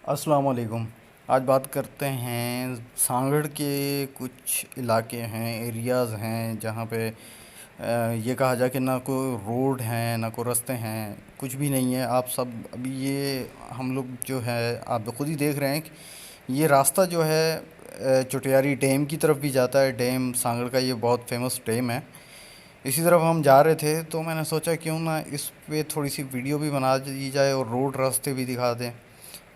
अस्सलाम वालेकुम। आज बात करते हैं सांगड़ के कुछ इलाके हैं, एरियाज़ हैं जहाँ पे ये कहा जाए कि ना कोई रोड हैं ना कोई रास्ते हैं, कुछ भी नहीं है। आप सब अभी ये हम लोग जो है आप खुद ही देख रहे हैं कि ये रास्ता जो है चुटियारी डैम की तरफ भी जाता है। डैम सांगड़ का ये बहुत फेमस डैम है। इसी तरफ हम जा रहे थे तो मैंने सोचा क्यों ना इस पे थोड़ी सी वीडियो भी बना दी जाए और रोड रास्ते भी दिखा दें।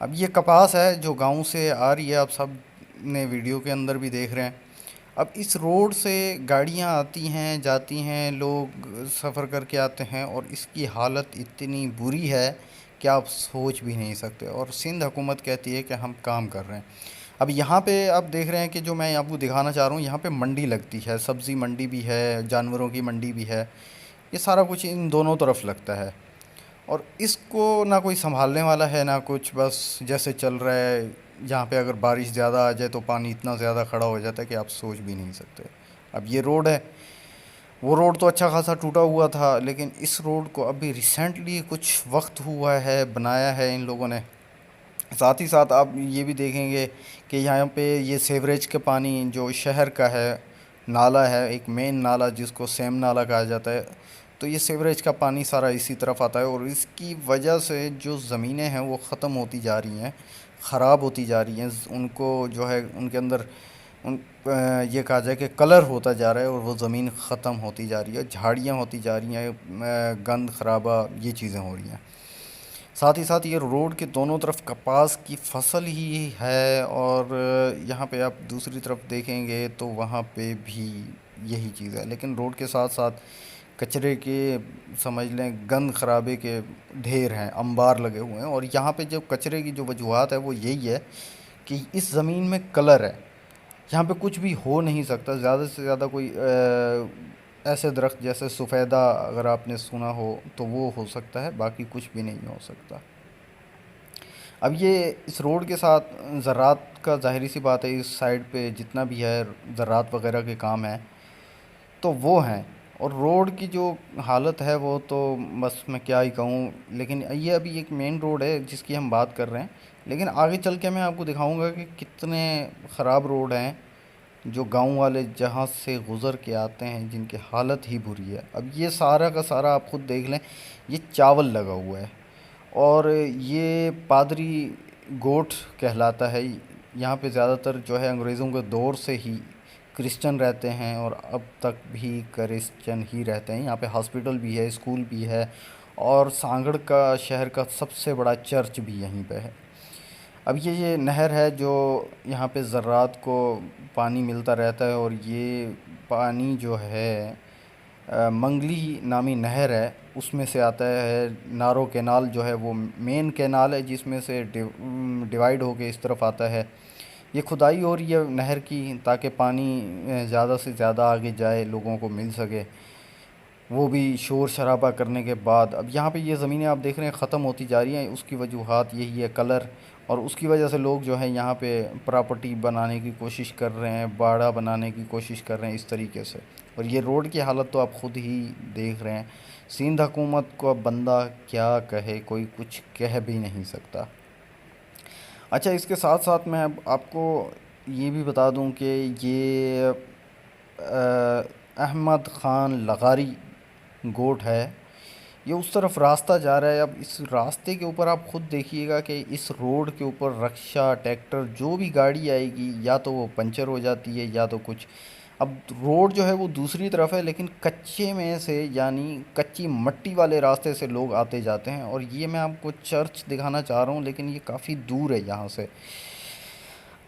अब ये कपास है जो गांव से आ रही है, आप सब ने वीडियो के अंदर भी देख रहे हैं। अब इस रोड से गाड़ियां आती हैं जाती हैं, लोग सफ़र करके आते हैं और इसकी हालत इतनी बुरी है कि आप सोच भी नहीं सकते। और सिंध हुकूमत कहती है कि हम काम कर रहे हैं। अब यहाँ पे आप देख रहे हैं कि जो मैं आपको दिखाना चाह रहा हूँ, यहाँ पे मंडी लगती है, सब्ज़ी मंडी भी है, जानवरों की मंडी भी है। ये सारा कुछ इन दोनों तरफ लगता है और इसको ना कोई संभालने वाला है ना कुछ, बस जैसे चल रहा है। यहाँ पे अगर बारिश ज़्यादा आ जाए तो पानी इतना ज़्यादा खड़ा हो जाता है कि आप सोच भी नहीं सकते। अब ये रोड है, वो रोड तो अच्छा खासा टूटा हुआ था, लेकिन इस रोड को अभी रिसेंटली कुछ वक्त हुआ है बनाया है इन लोगों ने। साथ ही साथ आप ये भी देखेंगे कि यहाँ पे ये सीवरेज का पानी जो शहर का है, नाला है, एक मेन नाला जिसको सेम नाला कहा जाता है, तो ये सीवरेज का पानी सारा इसी तरफ आता है और इसकी वजह से जो ज़मीनें हैं वो ख़त्म होती जा रही हैं, ख़राब होती जा रही हैं। उनको जो है उनके अंदर ये कहा जाए कि कलर होता जा रहा है और वो ज़मीन ख़त्म होती जा रही है, झाड़ियाँ होती जा रही हैं, गंद खराबा ये चीज़ें हो रही हैं। साथ ही साथ ये रोड के दोनों तरफ कपास की फसल ही है और यहाँ पे आप दूसरी तरफ देखेंगे तो वहाँ पे भी यही चीज़ है। लेकिन रोड के साथ साथ कचरे के, समझ लें गंद खराबे के ढेर हैं, अंबार लगे हुए हैं। और यहाँ पे जो कचरे की जो वजूहत है वो यही है कि इस ज़मीन में कलर है, यहाँ पे कुछ भी हो नहीं सकता। ज़्यादा से ज़्यादा कोई ऐसे दरख्त जैसे सफ़ेदा अगर आपने सुना हो तो वो हो सकता है, बाकी कुछ भी नहीं हो सकता। अब ये इस रोड के साथ ज़रात का ज़ाहिर सी बात है, इस साइड पे जितना भी है ज़रात वगैरह के काम है तो वो हैं। और रोड की जो हालत है वो तो बस मैं क्या ही कहूँ। लेकिन ये अभी एक मेन रोड है जिसकी हम बात कर रहे हैं, लेकिन आगे चल के मैं आपको दिखाऊंगा कि कितने ख़राब रोड हैं जो गांव वाले जहाँ से गुज़र के आते हैं, जिनकी हालत ही बुरी है। अब ये सारा का सारा आप खुद देख लें, ये चावल लगा हुआ है और ये पादरी गोठ कहलाता है। यहाँ पे ज़्यादातर जो है अंग्रेज़ों के दौर से ही क्रिश्चियन रहते हैं और अब तक भी क्रिश्चियन ही रहते हैं। यहाँ पे हॉस्पिटल भी है, स्कूल भी है और सांगड़ का शहर का सबसे बड़ा चर्च भी यहीं पे है। अब ये नहर है जो यहाँ पे ज़रात को पानी मिलता रहता है और ये पानी जो है मंगली नामी नहर है उसमें से आता है। नारो कैनाल जो है वो मेन कैनाल है जिसमें से डिवाइड होके इस तरफ आता है। ये खुदाई हो रही है नहर की ताकि पानी ज़्यादा से ज़्यादा आगे जाए, लोगों को मिल सके, वो भी शोर शराबा करने के बाद। अब यहाँ पे ये ज़मीनें आप देख रहे हैं ख़त्म होती जा रही हैं, उसकी वजूहात यही है कलर। और उसकी वजह से लोग जो है यहाँ पे प्रॉपर्टी बनाने की कोशिश कर रहे हैं, बाड़ा बनाने की कोशिश कर रहे हैं इस तरीके से। और ये रोड की हालत तो आप ख़ुद ही देख रहे हैं। सिंध हुकूमत को अब बंदा क्या कहे, कोई कुछ कह भी नहीं सकता। अच्छा, इसके साथ साथ मैं अब आपको ये भी बता दूं कि ये अहमद ख़ान लगारी गोट है, ये उस तरफ रास्ता जा रहा है। अब इस रास्ते के ऊपर आप खुद देखिएगा कि इस रोड के ऊपर रक्षा ट्रैक्टर जो भी गाड़ी आएगी या तो वो पंचर हो जाती है या तो कुछ। अब रोड जो है वो दूसरी तरफ है, लेकिन कच्चे में से यानी कच्ची मट्टी वाले रास्ते से लोग आते जाते हैं। और ये मैं आपको चर्च दिखाना चाह रहा हूँ लेकिन ये काफ़ी दूर है यहाँ से।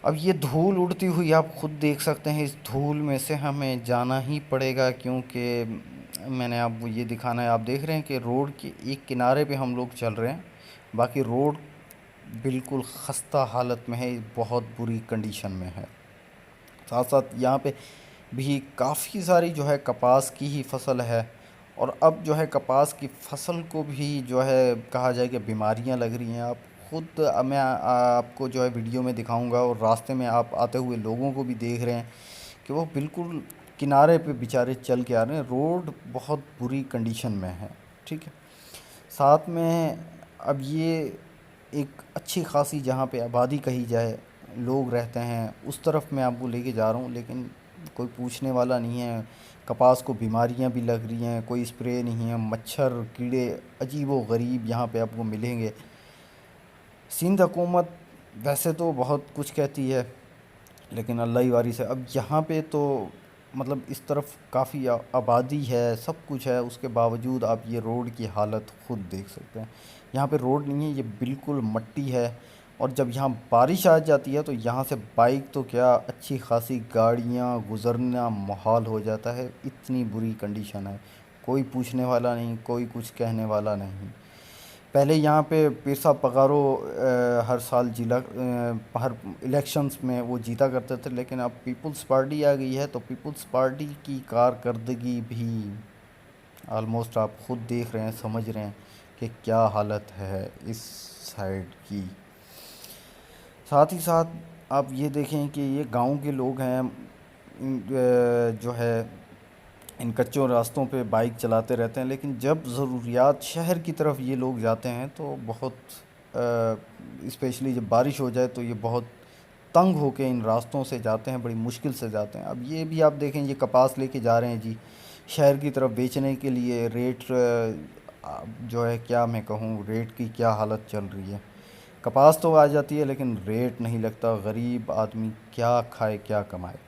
अब ये धूल उड़ती हुई आप खुद देख सकते हैं, इस धूल में से हमें जाना ही पड़ेगा क्योंकि मैंने आपको ये दिखाना है। आप देख रहे हैं कि रोड के एक किनारे पे हम लोग चल रहे हैं, बाकी रोड बिल्कुल खस्ता हालत में है, बहुत बुरी कंडीशन में है। साथ साथ यहाँ पे भी काफ़ी सारी जो है कपास की ही फसल है और अब जो है कपास की फसल को भी जो है कहा जाए कि बीमारियाँ लग रही हैं। आप खुद मैं आपको जो है वीडियो में दिखाऊंगा और रास्ते में आप आते हुए लोगों को भी देख रहे हैं कि वो बिल्कुल किनारे पे बेचारे चल के आ रहे हैं। रोड बहुत बुरी कंडीशन में है, ठीक है। साथ में अब ये एक अच्छी खासी जहाँ पे आबादी कही जाए, लोग रहते हैं, उस तरफ मैं आपको लेके जा रहा हूँ। लेकिन कोई पूछने वाला नहीं है। कपास को बीमारियाँ भी लग रही हैं, कोई स्प्रे नहीं है, मच्छर कीड़े अजीब व गरीब यहाँ पे आपको मिलेंगे। सिंध हुकूमत वैसे तो बहुत कुछ कहती है, लेकिन अल्लाह ही वारिस है। अब यहाँ पे तो मतलब इस तरफ काफ़ी आबादी है, सब कुछ है, उसके बावजूद आप ये रोड की हालत खुद देख सकते हैं। यहाँ पे रोड नहीं है, ये बिल्कुल मट्टी है। और जब यहाँ बारिश आ जाती है तो यहाँ से बाइक तो क्या, अच्छी खासी गाड़ियाँ गुज़रना मुहाल हो जाता है, इतनी बुरी कंडीशन है। कोई पूछने वाला नहीं, कोई कुछ कहने वाला नहीं। पहले यहाँ पे पीरसा पगारो हर साल हर इलेक्शंस में वो जीता करते थे, लेकिन अब पीपल्स पार्टी आ गई है तो पीपल्स पार्टी की कारकर्दगी भी ऑलमोस्ट आप ख़ुद देख रहे हैं, समझ रहे हैं कि क्या हालत है इस साइड की। साथ ही साथ आप ये देखें कि ये गांव के लोग हैं, जो है इन कच्चों रास्तों पे बाइक चलाते रहते हैं, लेकिन जब ज़रूरियात शहर की तरफ ये लोग जाते हैं तो बहुत स्पेशली जब बारिश हो जाए तो ये बहुत तंग होके इन रास्तों से जाते हैं, बड़ी मुश्किल से जाते हैं। अब ये भी आप देखें, ये कपास लेके जा रहे हैं जी शहर की तरफ बेचने के लिए। रेट जो है, क्या मैं कहूँ, रेट की क्या हालत चल रही है। कपास तो आ जाती है लेकिन रेट नहीं लगता, गरीब आदमी क्या खाए क्या कमाए।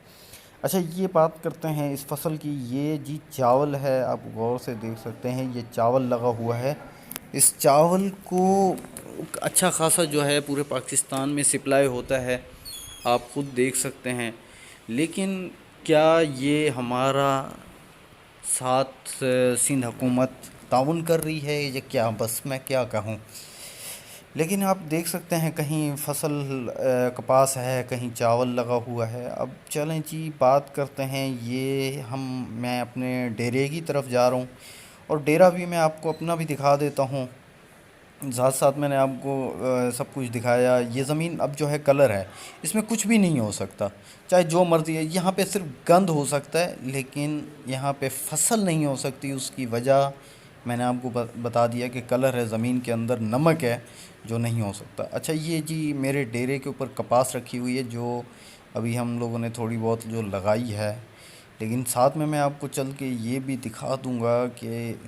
अच्छा, ये बात करते हैं इस फसल की। ये जी चावल है, आप गौर से देख सकते हैं, ये चावल लगा हुआ है। इस चावल को अच्छा खासा जो है पूरे पाकिस्तान में सप्लाई होता है, आप खुद देख सकते हैं। लेकिन क्या ये हमारा साथ सिंध हुकूमत ताउन कर रही है या क्या, बस मैं क्या कहूँ। लेकिन आप देख सकते हैं कहीं फसल कपास है, कहीं चावल लगा हुआ है। अब चलें जी बात करते हैं, ये मैं अपने डेरे की तरफ जा रहा हूँ, और डेरा भी मैं आपको अपना भी दिखा देता हूँ। साथ साथ मैंने आपको सब कुछ दिखाया। ये ज़मीन अब जो है कलर है, इसमें कुछ भी नहीं हो सकता, चाहे जो मर्ज़ी है। यहाँ पे सिर्फ गंद हो सकता है, लेकिन यहाँ पे फसल नहीं हो सकती। उसकी वजह मैंने आपको बता दिया कि कलर है, ज़मीन के अंदर नमक है, जो नहीं हो सकता। अच्छा, ये जी मेरे डेरे के ऊपर कपास रखी हुई है, जो अभी हम लोगों ने थोड़ी बहुत जो लगाई है। लेकिन साथ में मैं आपको चल के ये भी दिखा दूंगा कि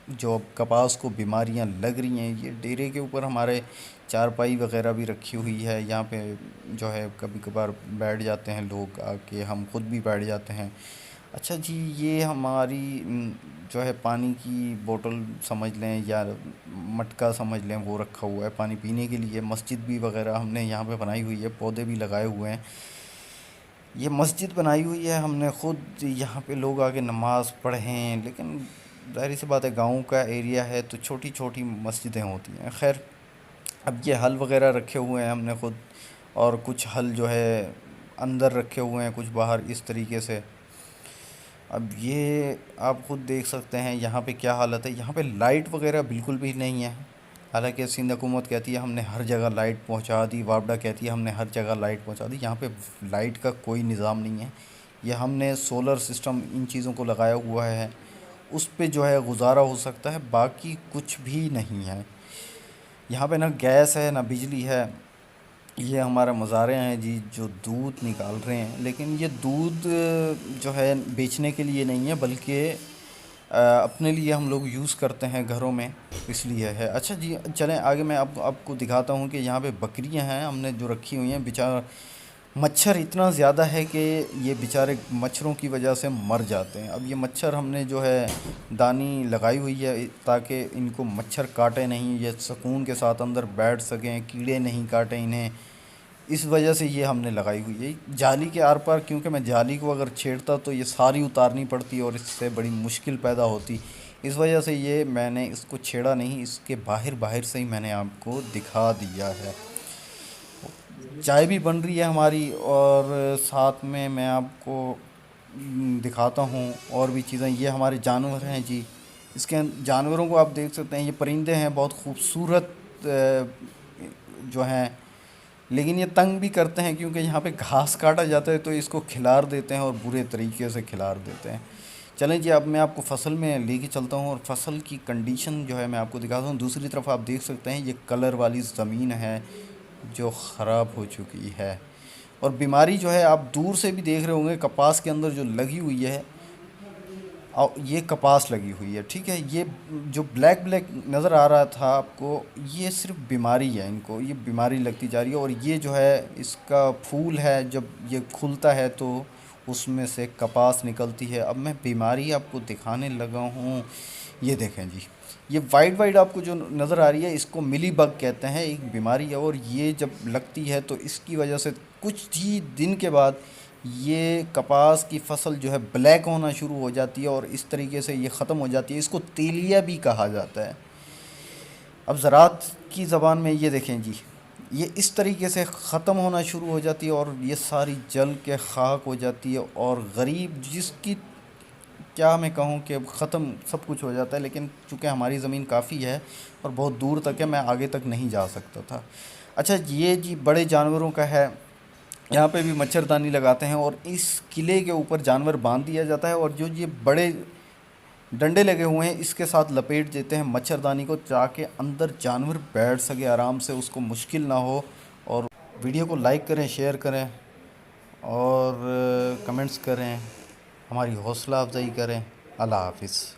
जो अब कपास को बीमारियां लग रही हैं, ये डेरे के ऊपर हमारे चारपाई वगैरह भी रखी हुई है। यहाँ पे जो है कभी कभार बैठ जाते हैं लोग आके, हम खुद भी बैठ जाते हैं। अच्छा जी, ये हमारी जो है पानी की बोतल समझ लें या मटका समझ लें, वो रखा हुआ है पानी पीने के लिए। मस्जिद भी वगैरह हमने यहाँ पे बनाई हुई है, पौधे भी लगाए हुए हैं। ये मस्जिद बनाई हुई है हमने खुद, यहाँ पे लोग आके नमाज़ पढ़ें। लेकिन ज़ाहिर सी बात है, गाँव का एरिया है तो छोटी छोटी मस्जिदें होती हैं। खैर, अब ये हल वगैरह रखे हुए हैं हमने खुद, और कुछ हल जो है अंदर रखे हुए हैं, कुछ बाहर, इस तरीके से। अब ये आप खुद देख सकते हैं यहाँ पे क्या हालत है। यहाँ पे लाइट वगैरह बिल्कुल भी नहीं है। हालांकि सिंध हुकूमत कहती है हमने हर जगह लाइट पहुँचा दी, वापडा कहती है हमने हर जगह लाइट पहुँचा दी। यहाँ पे लाइट का कोई निज़ाम नहीं है। ये हमने सोलर सिस्टम इन चीज़ों को लगाया हुआ है, उस पे जो है गुजारा हो सकता है, बाकी कुछ भी नहीं है। यहाँ पे ना गैस है ना बिजली है। ये हमारा मज़ारे हैं जी जो दूध निकाल रहे हैं, लेकिन ये दूध जो है बेचने के लिए नहीं है, बल्कि अपने लिए हम लोग यूज़ करते हैं घरों में, इसलिए है। अच्छा जी, चलें आगे, मैं आपको दिखाता हूँ कि यहाँ पे बकरियाँ हैं हमने जो रखी हुई हैं। बेचारा मच्छर इतना ज़्यादा है कि ये बेचारे मच्छरों की वजह से मर जाते हैं। अब ये मच्छर हमने जो है दानी लगाई हुई है ताकि इनको मच्छर काटे नहीं, ये सुकून के साथ अंदर बैठ सकें, कीड़े नहीं काटें इन्हें। इस वजह से ये हमने लगाई हुई है जाली के आर पार, क्योंकि मैं जाली को अगर छेड़ता तो ये सारी उतारनी पड़ती और इससे बड़ी मुश्किल पैदा होती। इस वजह से ये मैंने इसको छेड़ा नहीं, इसके बाहर बाहर से ही मैंने आपको दिखा दिया है। चाय भी बन रही है हमारी, और साथ में मैं आपको दिखाता हूँ और भी चीज़ें। ये हमारे जानवर हैं जी, इसके जानवरों को आप देख सकते हैं। ये परिंदे हैं, बहुत खूबसूरत जो हैं, लेकिन ये तंग भी करते हैं क्योंकि यहाँ पे घास काटा जाता है तो इसको खिलार देते हैं और बुरे तरीके से खिलार देते हैं। चलें जी, अब मैं आपको फ़सल में लेके चलता हूँ और फ़सल की कंडीशन जो है मैं आपको दिखाता हूँ। दूसरी तरफ आप देख सकते हैं ये कलर वाली ज़मीन है जो ख़राब हो चुकी है, और बीमारी जो है आप दूर से भी देख रहे होंगे कपास के अंदर जो लगी हुई है। और ये कपास लगी हुई है, ठीक है। ये जो ब्लैक ब्लैक नज़र आ रहा था आपको, ये सिर्फ बीमारी है, इनको ये बीमारी लगती जा रही है। और ये जो है इसका फूल है, जब ये खुलता है तो उसमें से कपास निकलती है। अब मैं बीमारी आपको दिखाने लगा हूँ, ये देखें जी। ये वाइट वाइट आपको जो नज़र आ रही है इसको मिली बग कहते हैं, एक बीमारी है। और ये जब लगती है तो इसकी वजह से कुछ ही दिन के बाद ये कपास की फसल जो है ब्लैक होना शुरू हो जाती है और इस तरीके से ये ख़त्म हो जाती है। इसको तेलिया भी कहा जाता है। अब ज़रात की ज़बान में ये देखें जी, ये इस तरीके से ख़त्म होना शुरू हो जाती है और ये सारी जल के खाक हो जाती है। और गरीब जिसकी क्या मैं कहूँ कि ख़त्म सब कुछ हो जाता है। लेकिन चूँकि हमारी ज़मीन काफ़ी है और बहुत दूर तक है, मैं आगे तक नहीं जा सकता था। अच्छा, ये जी बड़े जानवरों का है, यहाँ पे भी मच्छरदानी लगाते हैं और इस किले के ऊपर जानवर बांध दिया जाता है और जो ये बड़े डंडे लगे हुए हैं इसके साथ लपेट देते हैं मच्छरदानी को, ताकि अंदर जानवर बैठ सके आराम से, उसको मुश्किल ना हो। और वीडियो को लाइक करें, शेयर करें और कमेंट्स करें, हमारी हौसला अफजाई करें। अल्लाह हाफिज़।